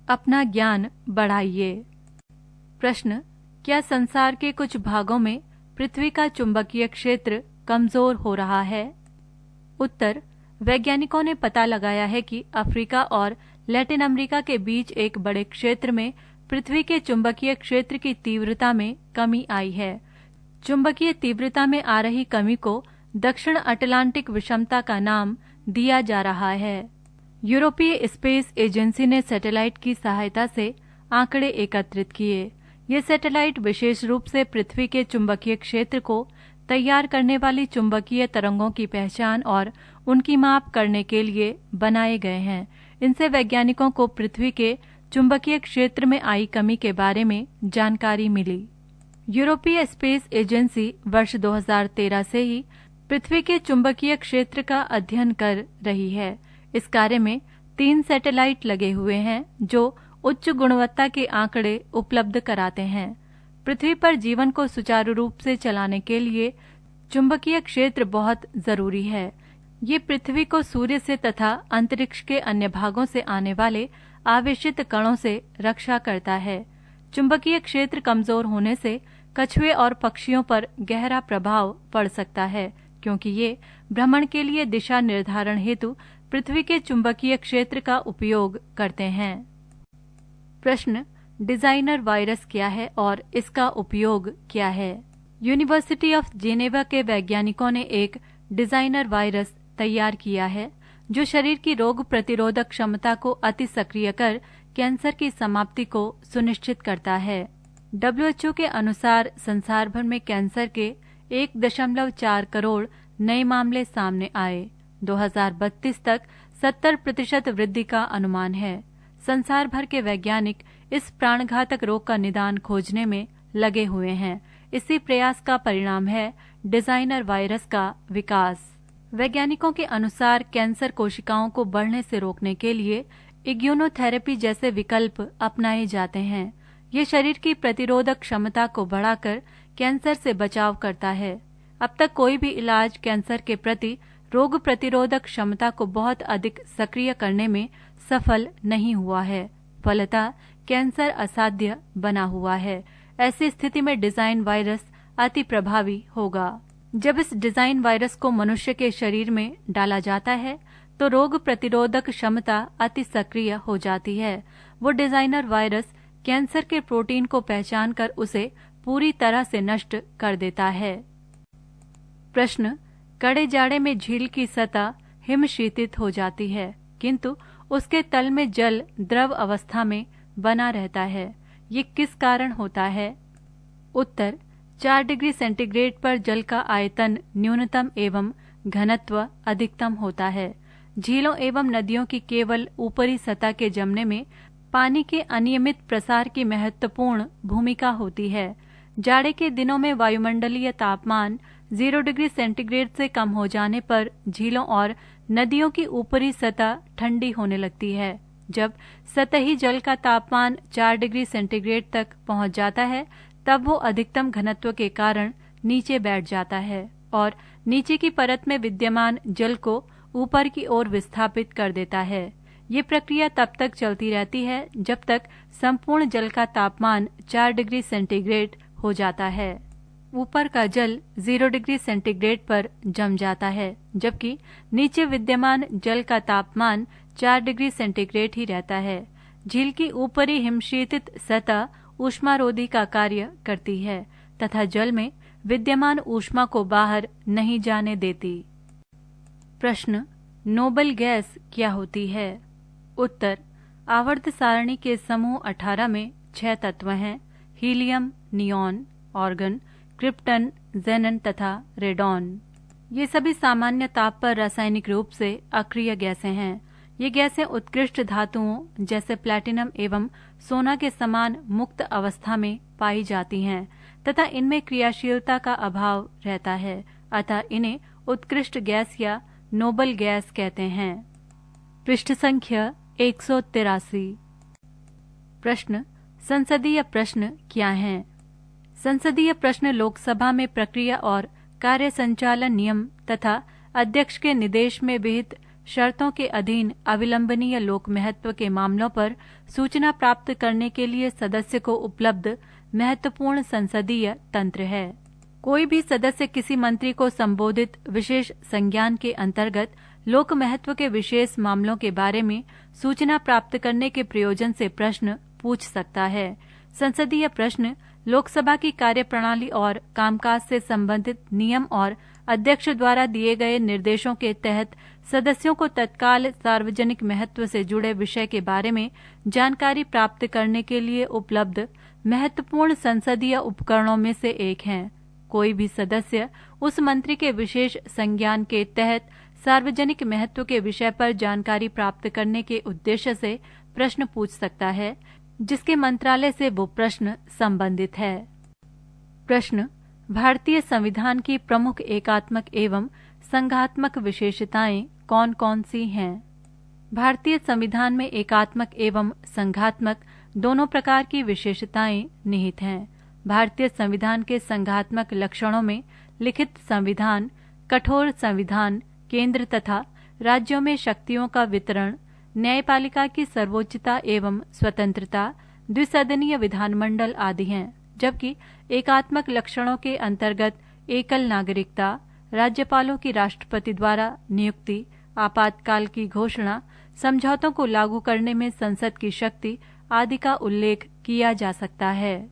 अपना ज्ञान बढ़ाइए। प्रश्न, क्या संसार के कुछ भागों में पृथ्वी का चुंबकीय क्षेत्र कमजोर हो रहा है? उत्तर, वैज्ञानिकों ने पता लगाया है कि अफ्रीका और लैटिन अमेरिका के बीच एक बड़े क्षेत्र में पृथ्वी के चुंबकीय क्षेत्र की तीव्रता में कमी आई है। चुंबकीय तीव्रता में आ रही कमी को दक्षिण अटलांटिक विषमता का नाम दिया जा रहा है। यूरोपीय स्पेस एजेंसी ने सैटेलाइट की सहायता से आंकड़े एकत्रित किए। ये सैटेलाइट विशेष रूप से पृथ्वी के चुंबकीय क्षेत्र को तैयार करने वाली चुंबकीय तरंगों की पहचान और उनकी माप करने के लिए बनाए गए हैं। इनसे वैज्ञानिकों को पृथ्वी के चुंबकीय क्षेत्र में आई कमी के बारे में जानकारी मिली। यूरोपीय स्पेस एजेंसी वर्ष 2013 से ही पृथ्वी के चुंबकीय क्षेत्र का अध्ययन कर रही है। इस कार्य में 3 सैटेलाइट लगे हुए हैं जो उच्च गुणवत्ता के आंकड़े उपलब्ध कराते हैं। पृथ्वी पर जीवन को सुचारू रूप से चलाने के लिए चुंबकीय क्षेत्र बहुत जरूरी है। ये पृथ्वी को सूर्य से तथा अंतरिक्ष के अन्य भागों से आने वाले आवेशित कणों से रक्षा करता है। चुंबकीय क्षेत्र कमजोर होने से कछुए और पक्षियों पर गहरा प्रभाव पड़ सकता है, क्योंकि ये भ्रमण के लिए दिशा निर्धारण हेतु पृथ्वी के चुंबकीय क्षेत्र का उपयोग करते हैं। प्रश्न, डिजाइनर वायरस क्या है और इसका उपयोग क्या है? यूनिवर्सिटी ऑफ जेनेवा के वैज्ञानिकों ने एक डिजाइनर वायरस तैयार किया है जो शरीर की रोग प्रतिरोधक क्षमता को अति सक्रिय कर कैंसर की समाप्ति को सुनिश्चित करता है। WHO के अनुसार संसार भर में कैंसर के 1.4 करोड़ नए मामले सामने आए। 2032 तक 70% वृद्धि का अनुमान है। संसार भर के वैज्ञानिक इस प्राणघातक रोग का निदान खोजने में लगे हुए हैं। इसी प्रयास का परिणाम है डिजाइनर वायरस का विकास। वैज्ञानिकों के अनुसार कैंसर कोशिकाओं को बढ़ने से रोकने के लिए इम्यूनोथेरेपी जैसे विकल्प अपनाए जाते हैं। ये शरीर की प्रतिरोधक क्षमता को बढ़ाकर कैंसर से बचाव करता है। अब तक कोई भी इलाज कैंसर के प्रति रोग प्रतिरोधक क्षमता को बहुत अधिक सक्रिय करने में सफल नहीं हुआ है। फलतः कैंसर असाध्य बना हुआ है। ऐसी स्थिति में डिजाइन वायरस अति प्रभावी होगा। जब इस डिजाइन वायरस को मनुष्य के शरीर में डाला जाता है तो रोग प्रतिरोधक क्षमता अति सक्रिय हो जाती है। वो डिजाइनर वायरस कैंसर के प्रोटीन को पहचान कर उसे पूरी तरह से नष्ट कर देता है। प्रश्न, कड़े जाड़े में झील की सतह हिमशीतित हो जाती है, किंतु उसके तल में जल द्रव अवस्था में बना रहता है। ये किस कारण होता है? उत्तर, 4 डिग्री सेंटीग्रेड पर जल का आयतन न्यूनतम एवं घनत्व अधिकतम होता है। झीलों एवं नदियों की केवल ऊपरी सतह के जमने में पानी के अनियमित प्रसार की महत्वपूर्ण भूमिका होती है। जाड़े के दिनों में वायुमंडलीय तापमान 0 डिग्री सेंटीग्रेड से कम हो जाने पर झीलों और नदियों की ऊपरी सतह ठंडी होने लगती है। जब सतही जल का तापमान 4 डिग्री सेंटीग्रेड तक पहुंच जाता है तब वो अधिकतम घनत्व के कारण नीचे बैठ जाता है और नीचे की परत में विद्यमान जल को ऊपर की ओर विस्थापित कर देता है। ये प्रक्रिया तब तक चलती रहती है जब तक संपूर्ण जल का तापमान 4 डिग्री सेंटीग्रेड हो जाता है। ऊपर का जल 0 डिग्री सेंटीग्रेड पर जम जाता है, जबकि नीचे विद्यमान जल का तापमान 4 डिग्री सेंटीग्रेड ही रहता है। झील की ऊपरी हिमशीतित सतह ऊष्मारोधी का कार्य करती है तथा जल में विद्यमान ऊष्मा को बाहर नहीं जाने देती। प्रश्न, नोबल गैस क्या होती है? उत्तर, आवर्त सारणी के समूह 18 में 6 तत्व हैं: हीलियम, नियॉन, आर्गन, क्रिप्टन, ज़ेनन तथा रेडॉन। ये सभी सामान्य ताप पर रासायनिक रूप से अक्रिय गैसें हैं। ये गैसें उत्कृष्ट धातुओं जैसे प्लैटिनम एवं सोना के समान मुक्त अवस्था में पाई जाती हैं तथा इनमें क्रियाशीलता का अभाव रहता है, अतः इन्हें उत्कृष्ट गैस या नोबल गैस कहते हैं। पृष्ठ संख्या 183। प्रश्न, संसदीय प्रश्न क्या हैं? संसदीय प्रश्न लोकसभा में प्रक्रिया और कार्य संचालन नियम तथा अध्यक्ष के निर्देश में विहित शर्तों के अधीन अविलंबनीय लोक महत्व के मामलों पर सूचना प्राप्त करने के लिए सदस्य को उपलब्ध महत्वपूर्ण संसदीय तंत्र है। कोई भी सदस्य किसी मंत्री को संबोधित विशेष संज्ञान के अंतर्गत लोक महत्व के विशेष मामलों के बारे में सूचना प्राप्त करने के प्रयोजन से प्रश्न पूछ सकता है। संसदीय प्रश्न लोकसभा की कार्यप्रणाली और कामकाज से संबंधित नियम और अध्यक्ष द्वारा दिए गए निर्देशों के तहत सदस्यों को तत्काल सार्वजनिक महत्व से जुड़े विषय के बारे में जानकारी प्राप्त करने के लिए उपलब्ध महत्वपूर्ण संसदीय उपकरणों में से एक हैं। कोई भी सदस्य उस मंत्री के विशेष संज्ञान के तहत सार्वजनिक महत्व के विषय पर जानकारी प्राप्त करने के उद्देश्य से प्रश्न पूछ सकता है, जिसके मंत्रालय से वो प्रश्न संबंधित है। प्रश्न, भारतीय संविधान की प्रमुख एकात्मक एवं संघात्मक विशेषताएं कौन कौन सी हैं? भारतीय संविधान में एकात्मक एवं संघात्मक दोनों प्रकार की विशेषताएं निहित हैं। भारतीय संविधान के संघात्मक लक्षणों में लिखित संविधान, कठोर संविधान, केंद्र तथा राज्यों में शक्तियों का वितरण, न्यायपालिका की सर्वोच्चता एवं स्वतंत्रता, द्विसदनीय विधानमंडल आदि हैं। जबकि एकात्मक लक्षणों के अंतर्गत एकल नागरिकता, राज्यपालों की राष्ट्रपति द्वारा नियुक्ति, आपातकाल की घोषणा, समझौतों को लागू करने में संसद की शक्ति आदि का उल्लेख किया जा सकता है।